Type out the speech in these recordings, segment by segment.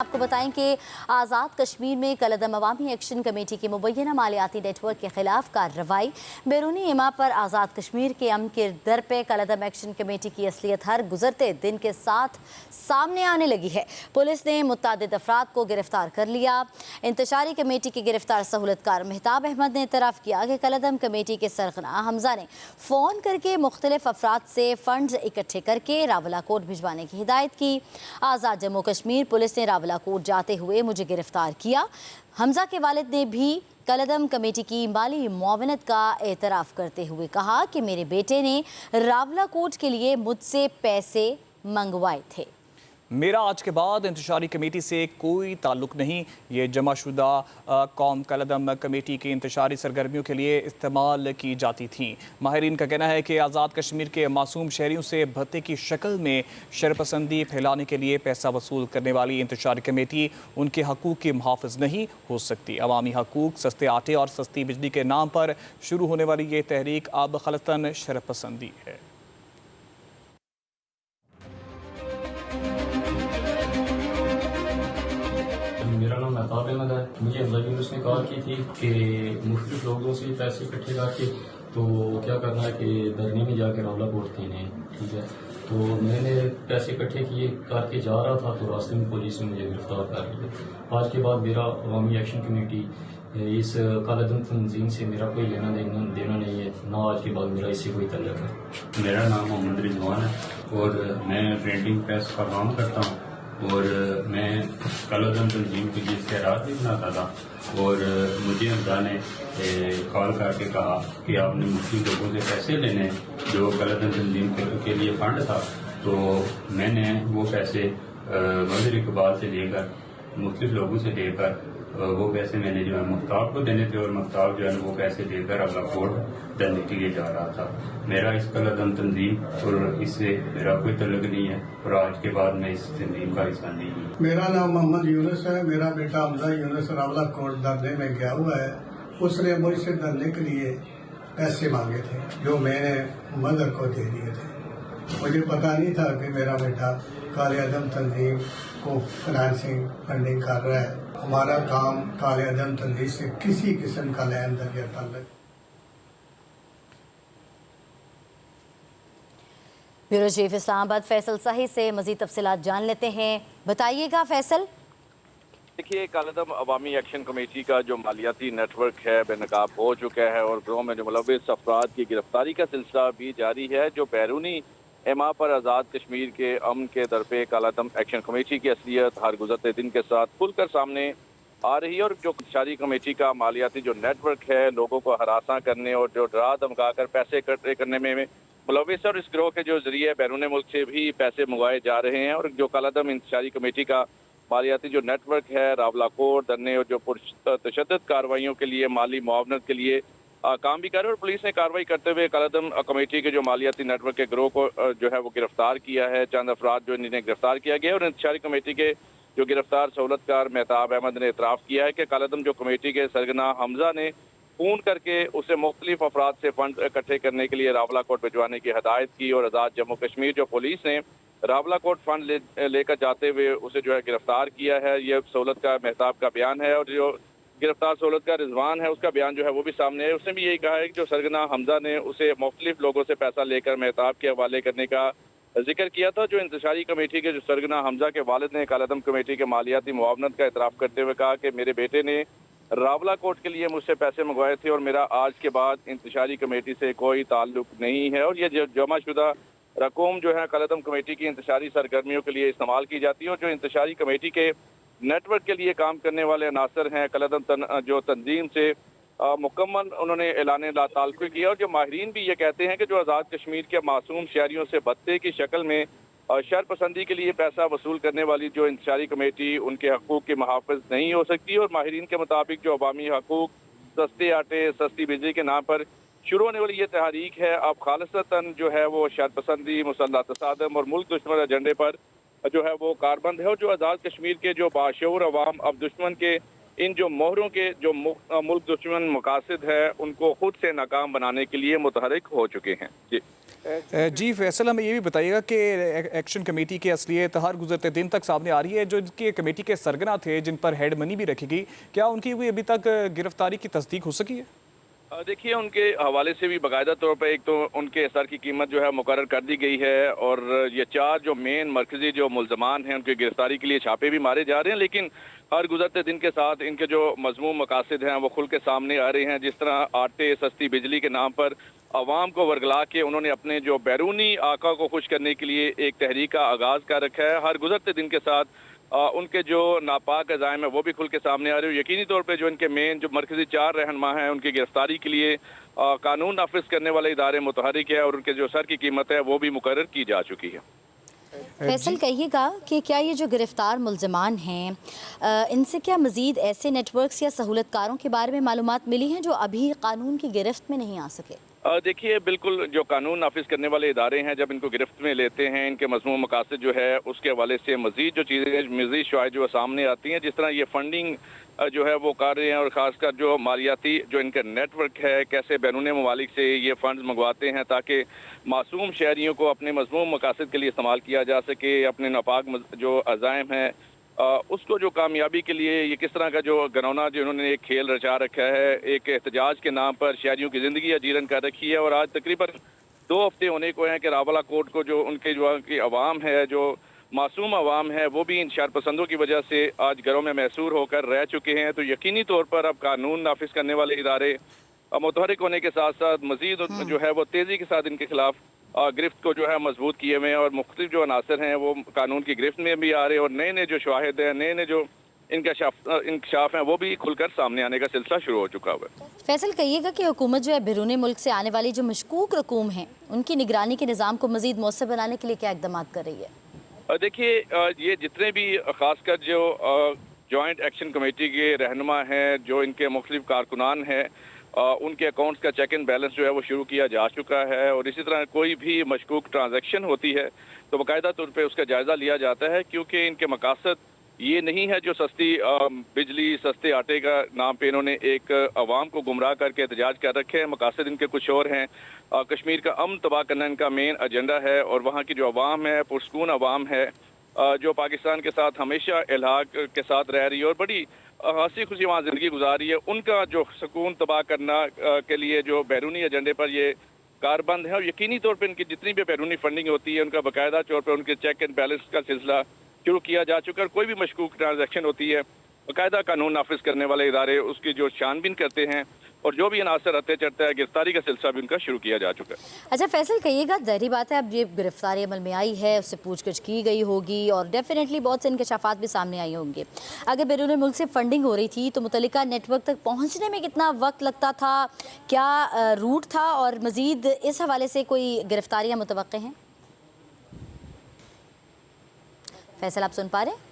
आपको बताएं कि आज़ाद कश्मीर में कलअदम अवामी एक्शन कमेटी की मुबैना मालियाती नेटवर्क के खिलाफ कार्रवाई। बैरूनी इमा पर आज़ाद कश्मीर के अमन के दर पे कलअदम एक्शन कमेटी की असलियत हर गुजरते दिन के साथ सामने आने लगी है। पुलिस ने मुतअद्दिद अफराद को गिरफ्तार कर लिया। इंतशारी कमेटी के गिरफ्तार सहूलतकार मेहताब अहमद ने इतराफ़ किया कि कलअदम कमेटी के सरगना हमजा ने फ़ोन करके मुख्तलिफ अफराद से फंड्स इकट्ठे करके रावलाकोट भिजवाने की हिदायत की। आज़ाद जम्मू कश्मीर पुलिस ने रावलाकोट जाते हुए मुझे गिरफ्तार किया। हमजा के वालिद ने भी कलअदम कमेटी की माली मुआवनत का एतराफ़ करते हुए कहा कि मेरे बेटे ने रावलाकोट के लिए मुझसे पैसे मंगवाए थे। मेरा आज के बाद इंतशारी कमेटी से कोई ताल्लुक़ नहीं। ये जमाशुदा कौम कलअदम कमेटी की इंतशारी सरगर्मियों के लिए इस्तेमाल की जाती थी। माहिरीन का कहना है कि आज़ाद कश्मीर के मासूम शहरियों से भत्ते की शक्ल में शरपसंदी फैलाने के लिए पैसा वसूल करने वाली इंतशारी कमेटी उनके हकूक़ की मुहाफ़िज़ नहीं हो सकती। अवामी हकूक़, सस्ते आटे और सस्ती बिजली के नाम पर शुरू होने वाली ये तहरीक अब ख़लतन शरपसंदी है। मेरा नाम मेहताब अहमद है। मुझे हमजा यूनुस ने कहा की थी कि मुख्तलिफ लोगों से पैसे इकट्ठे करके तो क्या करना है कि धरने में जाकर रावलाकोट देने हैं, ठीक है। तो मैंने पैसे इकट्ठे किए करके जा रहा था तो रास्ते में पुलिस ने मुझे गिरफ्तार कर लिया। आज के बाद मेरा अवामी एक्शन कमेटी इस कलअदम तंजीम से मेरा कोई लेना देना नहीं है, ना आज के बाद मेरा इससे कोई तल्लुक़ है। मेरा नाम मोहम्मद रिजवान है और मैं प्रिंटिंग प्रेस का काम करता हूँ और मैं कलअदम तंजीम के लिए इश्तेहारात भी बनाता था और मुझे हमजा ने कॉल करके कहा कि आपने मुस्लिम लोगों से पैसे लेने हैं जो कलअदम तंजीम के लिए फंड था। तो मैंने वो पैसे मजर इकबाल से लेकर मुख्तलिफ लोगों से लेकर वो पैसे मैंने जो है मुख्ताब को देने थे और मुख्ताब जो है वो पैसे लेकर रावलाकोट देने के लिए जा रहा था। मेरा इस कलअदम तंजीम और इससे मेरा कोई तल्लुक़ नहीं है और आज के बाद मैं इस तंजीम का हिस्सा नहीं हूँ। मेरा नाम मोहम्मद यूनुस है। मेरा बेटा हमजा यूनुस रावलाकोट धरने में गया हुआ है। उसने मुझसे धरने के लिए पैसे मांगे थे जो मैंने मदर को दे दिए थे। मुझे पता नहीं था कि मेरा बेटा कलअदम तंजीम को फंडिंग कर रहा है। हमारा काम कलअदम तंजीम से किसी किस्म का लेन देन या ताल्लुक। ब्यूरो चीफ इस्लामाबाद फैसल सही से मजीद तफसीलात जान लेते हैं। बताइएगा फैसल। देखिए, कलअदम अवामी एक्शन कमेटी का जो मालियाती नेटवर्क है बेनकाब हो चुका है और गिरोह में जो मुलव्विस अफराद की गिरफ्तारी का सिलसिला भी जारी है। जो बैरूनी एमा पर आज़ाद कश्मीर के अमन के दर पे कलअदम एक्शन कमेटी की असलियत हर गुजरते दिन के साथ खुलकर सामने आ रही है और जो इंतशारी कमेटी का मालियाती जो नेटवर्क है लोगों को हरासा करने और जो डरा धमका कर पैसे इकट्ठे करने में मुलव्विस और इस गिरोह के जो जरिए बैरून मुल्क से भी पैसे मंगवाए जा रहे हैं। और जो कलअदम इंतशारी कमेटी का मालियाती जो नेटवर्क है रावलाकोट धरने और जो तशद्दुद कार्रवाइयों के लिए माली मुआवनत के लिए काम भी कर रहे हैं। और पुलिस ने कार्रवाई करते हुए कलअदम कमेटी के जो मालियाती नेटवर्क के गिरोह को जो है वो गिरफ्तार किया है। चंद अफराद जो इन्हें गिरफ्तार किया गया और इंतशारी कमेटी के जो गिरफ्तार सहूलतकार मेहताब अहमद ने इतराफ़ किया है कि कलअदम जो कमेटी के सरगना हमजा ने फ़ोन करके उसे मुख्तलिफ अफराद से फंड इकट्ठे करने के लिए रावलाकोट भिजवाने की हिदायत की और आज़ाद जम्मू कश्मीर जो पुलिस ने रावलाकोट फंड लेकर जाते हुए उसे जो है गिरफ्तार किया है। ये सहूलत का मेहताब का बयान है और जो गिरफ्तार सहूलत का रिजवान है उसका बयान जो है वो भी सामने है। उसने भी यही कहा है कि जो सरगना हमजा ने उसे मुख्तलिफ लोगों से पैसा लेकर मेहताब के हवाले करने का जिक्र किया था। जो इंतशारी कमेटी के जो सरगना हमजा के वालिद ने कलअदम कमेटी के मालियाती मुआवनत का इतराफ़ करते हुए कहा कि मेरे बेटे ने रावलाकोट के लिए मुझसे पैसे मंगवाए थे और मेरा आज के बाद इंतशारी कमेटी से कोई ताल्लुक नहीं है। और ये जमाशुदा रकूम जो है कलअदम कमेटी की इंतशारी सरगर्मियों के लिए इस्तेमाल की जाती है और जो इंतशारी कमेटी के नेटवर्क के लिए काम करने वाले अनासर हैं कलअदम जो तंजीम से मुकम्मल उन्होंने ऐलान ताल्लुक़ किया। और जो माहिरीन भी ये कहते हैं कि जो आज़ाद कश्मीर के मासूम शहरियों से भत्ते की शक्ल में शरपसंदी के लिए पैसा वसूल करने वाली जो इंतशारी कमेटी उनके हकूक़ की मुहाफ़िज़ नहीं हो सकती। और माहिरीन के मुताबिक जो अवामी हकूक़, सस्ते आटे, सस्ती बिजली के नाम पर शुरू होने वाली ये तहरीक है अब खालिसतन जो है वो शरपसंदी, मुसल्लह तसादम और मुल्क दुश्मन एजेंडे पर जो है वो कारबंद है। और जो आज़ाद कश्मीर के जो बाशऊर अवाम अब दुश्मन के इन जो मोहरों के जो मुल्क दुश्मन मकासद है उनको खुद से नाकाम बनाने के लिए मुतहरिक हो चुके हैं। जी। जी फैसल, हमें ये भी बताइएगा कि एक्शन कमेटी की असलियत हर गुजरते दिन तक सामने आ रही है। जो इनके कमेटी के सरगना थे, जिन पर हेड मनी भी रखी गई, क्या उनकी कोई अभी तक गिरफ्तारी की तस्दीक हो सकी है? देखिए, उनके हवाले से भी बाकायदा तौर पर एक तो उनके असर की कीमत जो है मुकर्रर कर दी गई है, और ये 4 जो मेन मरकजी जो मुल्ज़मान हैं उनकी गिरफ्तारी के लिए छापे भी मारे जा रहे हैं। लेकिन हर गुजरते दिन के साथ इनके जो मज़मूम मकासद हैं वो खुल के सामने आ रहे हैं। जिस तरह आटे सस्ती बिजली के नाम पर आवाम को वर्गला के उन्होंने अपने जो बैरूनी आका को खुश करने के लिए एक तहरीक का आगाज़ कर रखा है। हर गुजरते दिन के साथ उनके जो नापाक अज़ाइम है वो भी खुल के सामने आ रहे हैं। यकीनी तौर पे जो इनके मेन जो मरकजी 4 रहनुमा हैं उनकी गिरफ्तारी के लिए कानून नाफिज करने वाले इदारे मुतहरिक है, और उनके जो सर की कीमत है वो भी मुकर्रर की जा चुकी है। फैसल, कहिएगा कि क्या ये जो गिरफ्तार मुल्ज़मान हैं, इनसे क्या मज़ीद ऐसे नेटवर्क्स या सहूलतकारों के बारे में मालूमात मिली हैं जो अभी कानून की गिरफ्त में नहीं आ सके? देखिए, बिल्कुल जो कानून नाफिज करने वाले इदारे हैं जब इनको गिरफ्त में लेते हैं, इनके मज़मूम मकासद जो है उसके हवाले से मज़ीद जो चीज़ें मज़ीद शवाहिद जो सामने आती हैं, जिस तरह ये फंडिंग जो है वो कर रहे हैं, और ख़ासकर जो मालियाती जो इनका नेटवर्क है, कैसे बैरून ममालिक से ये फ़ंड्स मंगवाते हैं ताकि मासूम शहरियों को अपने मज़मूम मकासद के लिए इस्तेमाल किया जा सके। अपने नापाक जो अज़ाइम हैं उसको जो कामयाबी के लिए ये किस तरह का जो घरौना जो इन्होंने एक खेल रचा रखा है, एक एहतजाज के नाम पर शहरियों की ज़िंदगी अजीरन कर रखी है। और आज तकरीबन 2 हफ्ते होने को हैं कि रावला कोट को जो उनके जो की आवाम है, जो मासूम आवाम है, वो भी इन शरपसंदों की वजह से आज घरों में महसूर होकर रह चुके हैं। तो यकीनी तौर पर अब कानून नाफिज करने वाले इदारे मुतहरिक होने के साथ साथ मज़ीद जो है वो तेज़ी के साथ इनके खिलाफ गिरफ्त को जो है मजबूत किए हुए हैं, और मुख्तलिफ जो अनासर हैं वो कानून की गिरफ्त में भी आ रहे हैं, और नए नए जो शवाहिद हैं, नए नए जो इंकशाफ हैं वो भी खुलकर सामने आने का सिलसिला शुरू हो चुका हुआ है। फैसल, कहिएगा कि हुकूमत जो है बैरून मुल्क से आने वाली जो मशकूक रकूम हैं उनकी निगरानी के निज़ाम को मज़ीद मौसर बनाने के लिए क्या इक़दाम कर रही है? देखिए, ये जितने भी ख़ासकर जो जॉइंट एक्शन कमेटी के रहनुमा हैं, जो इनके मुख्तलिफ कारकुनान हैं, उनके अकाउंट्स का चेक एंड बैलेंस जो है वो शुरू किया जा चुका है। और इसी तरह कोई भी मशकूक ट्रांजैक्शन होती है तो बाकायदा तौर पे उसका जायज़ा लिया जाता है, क्योंकि इनके मकासद ये नहीं है जो सस्ती बिजली, सस्ते आटे का नाम पे इन्होंने एक अवाम को गुमराह करके एहतजाज कर रखे हैं। मकासद इनके कुछ और हैं। कश्मीर का अमन तबाह करना इनका मेन एजेंडा है, और वहाँ की जो अवाम है, पुरसकून अवाम है, जो पाकिस्तान के साथ हमेशा इल्हाक के साथ रह रही है और बड़ी हंसी खुशी वहाँ ज़िंदगी गुजार रही है, उनका जो सुकून तबाह करना के लिए जो बैरूनी एजेंडे पर ये कारबंद है। और यकीनी तौर पर इनकी जितनी भी बैरूनी फंडिंग होती है उनका बाकायदा तौर पर उनके चेक एंड बैलेंस का सिलसिला शुरू किया जा चुका है। कोई भी मशकूक ट्रांजैक्शन होती है बाकायदा कानून नाफिज करने वाले इदारे उसकी जो छानबीन करते हैं, और जो भी अनासर आते चढ़ता है गिरफ्तारी का सिलसिला भी उनका शुरू किया जा चुका है। अच्छा फैसल, कहिएगा, ज़ाहिर बात है अब ये गिरफ्तारी अमल में आई है, उससे पूछगछ की गई होगी और डेफिनेटली बहुत से इंकशाफात भी सामने आए होंगे। अगर बैरून मुल्क से फंडिंग हो रही थी तो मुतल्लिका नेटवर्क तक पहुँचने में कितना वक्त लगता था, क्या रूट था, और मज़ीद इस हवाले से कोई गिरफ्तारियाँ मुतवक्के हैं? फैसल, आप सुन पा रहे हैं?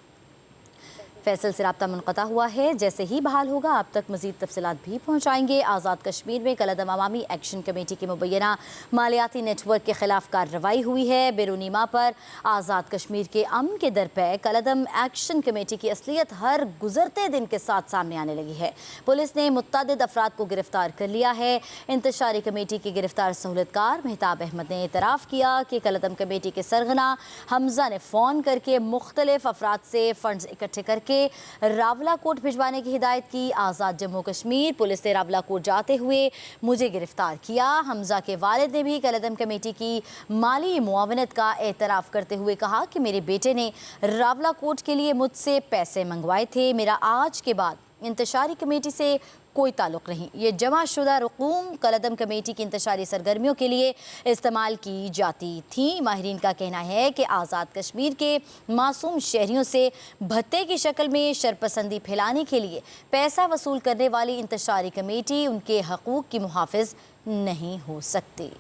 फैसल से रब्ता मुनक़ता हुआ है। जैसे ही बहाल होगा आप तक मज़ीद तफसीलात भी पहुँचाएंगे। आज़ाद कश्मीर में कलअदम अवामी एक्शन कमेटी की मुबैना मालियाती नेटवर्क के खिलाफ कार्रवाई हुई है। बैरूनी माह पर आज़ाद कश्मीर के अमन के दर पर कलअदम एक्शन कमेटी की असलियत हर गुजरते दिन के साथ सामने आने लगी है। पुलिस ने मुतअद्दिद अफराद को गिरफ्तार कर लिया है। इंतशारी कमेटी के गिरफ्तार सहूलतकार मेहताब अहमद ने एतराफ़ किया कि कलअदम कमेटी के सरगना हमजा ने फ़ोन करके मुख्तलिफ अफराद से फ़ंड्स इकट्ठे करके रावला कोट भिजवाने की हिदायत की। आज़ाद जम्मू कश्मीर पुलिस ने रावला कोट जाते हुए मुझे गिरफ्तार किया। हमजा के वालिद ने भी कलअदम कमेटी की माली मुआवनत का एतराफ़ करते हुए कहा कि मेरे बेटे ने रावला कोट के लिए मुझसे पैसे मंगवाए थे। मेरा आज के बाद इंतशारी कमेटी से कोई ताल्लुक़ नहीं। ये जमा शुदा रकूम कलअदम कमेटी की इंतशारी सरगर्मियों के लिए इस्तेमाल की जाती थी। माहिरीन का कहना है कि आज़ाद कश्मीर के मासूम शहरियों से भत्ते की शक्ल में शरपसंदी फैलाने के लिए पैसा वसूल करने वाली इंतशारी कमेटी उनके हकूक़ की मुहाफ़िज़ नहीं हो सकती।